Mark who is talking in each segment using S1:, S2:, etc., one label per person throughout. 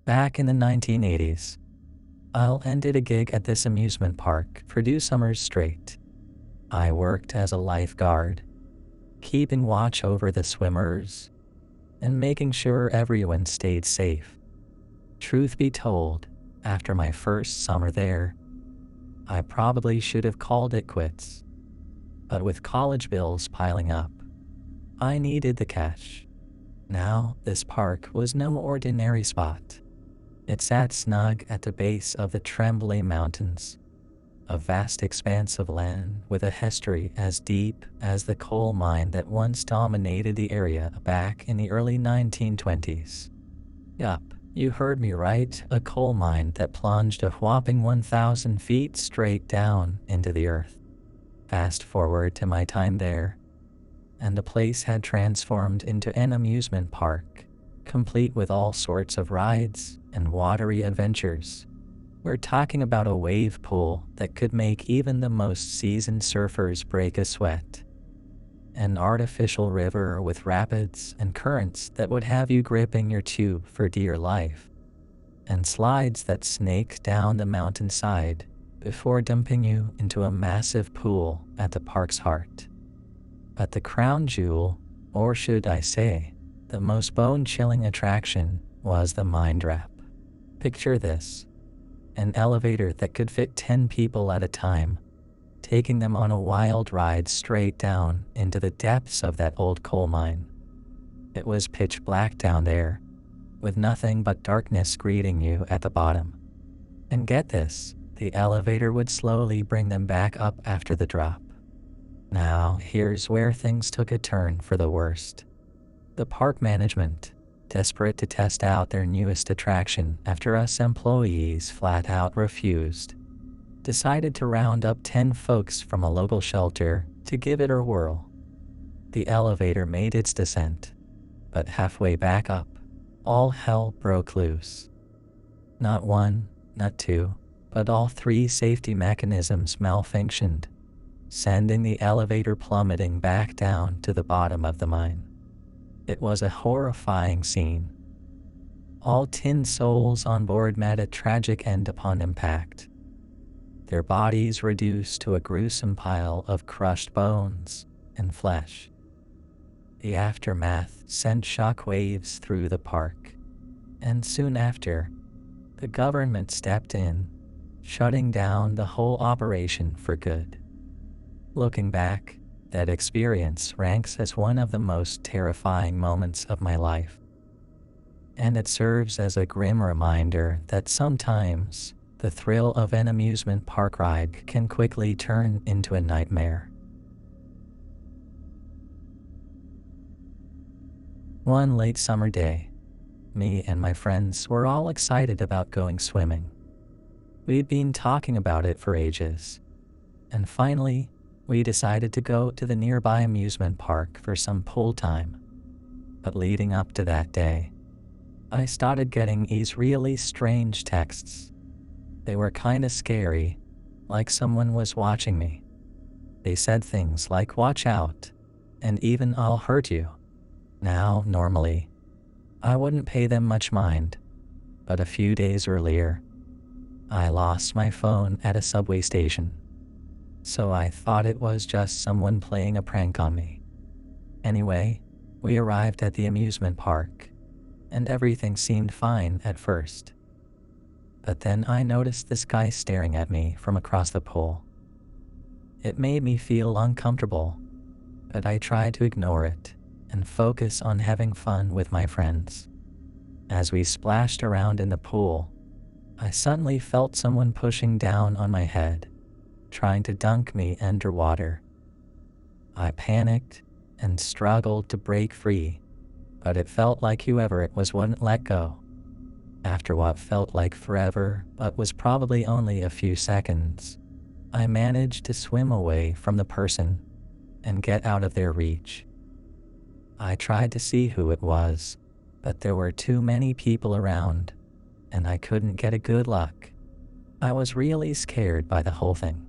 S1: Back in the 1980s, I ended a gig at this amusement park for 2 summers straight. I worked as a lifeguard, keeping watch over the swimmers and making sure everyone stayed safe. Truth be told, after my first summer there, I probably should have called it quits. But with college bills piling up, I needed the cash. Now, this park was no ordinary spot. It sat snug at the base of the Tremblay Mountains, a vast expanse of land with a history as deep as the coal mine that once dominated the area back in the early 1920s. Yup, you heard me right, a coal mine that plunged a whopping 1,000 feet straight down into the earth. Fast forward to my time there, and the place had transformed into an amusement park, complete with all sorts of rides and watery adventures. We're talking about a wave pool that could make even the most seasoned surfers break a sweat, an artificial river with rapids and currents that would have you gripping your tube for dear life, and slides that snake down the mountainside before dumping you into a massive pool at the park's heart. But the crown jewel, or should I say, the most bone-chilling attraction, was the mind wrap. Picture this: an elevator that could fit 10 people at a time, taking them on a wild ride straight down into the depths of that old coal mine. It was pitch black down there, with nothing but darkness greeting you at the bottom. And get this, the elevator would slowly bring them back up after the drop. Now, here's where things took a turn for the worst. The park management, desperate to test out their newest attraction after us employees flat out refused, decided to round up 10 folks from a local shelter to give it a whirl. The elevator made its descent, but halfway back up, all hell broke loose. Not one, not two, but all 3 safety mechanisms malfunctioned, sending the elevator plummeting back down to the bottom of the mine. It was a horrifying scene. All 10 souls on board met a tragic end upon impact, their bodies reduced to a gruesome pile of crushed bones and flesh. The aftermath sent shockwaves through the park, and soon after, the government stepped in, shutting down the whole operation for good. Looking back, that experience ranks as one of the most terrifying moments of my life. And it serves as a grim reminder that sometimes the thrill of an amusement park ride can quickly turn into a nightmare. One late summer day, me and my friends were all excited about going swimming. We'd been talking about it for ages, and finally, we decided to go to the nearby amusement park for some pool time. But leading up to that day, I started getting these really strange texts. They were kinda scary, like someone was watching me. They said things like, "Watch out," and even "I'll hurt you." Now, normally, I wouldn't pay them much mind, but a few days earlier, I lost my phone at a subway station. So I thought it was just someone playing a prank on me. Anyway, we arrived at the amusement park, and everything seemed fine at first. But then I noticed this guy staring at me from across the pool. It made me feel uncomfortable, but I tried to ignore it and focus on having fun with my friends. As we splashed around in the pool, I suddenly felt someone pushing down on my head, trying to dunk me underwater. I panicked and struggled to break free, but it felt like whoever it was wouldn't let go. After what felt like forever, but was probably only a few seconds, I managed to swim away from the person and get out of their reach. I tried to see who it was, but there were too many people around, and I couldn't get a good look. I was really scared by the whole thing.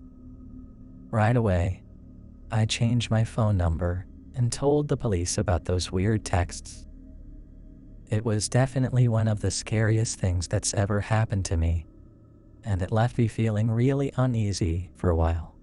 S1: Right away, I changed my phone number and told the police about those weird texts. It was definitely one of the scariest things that's ever happened to me, and it left me feeling really uneasy for a while.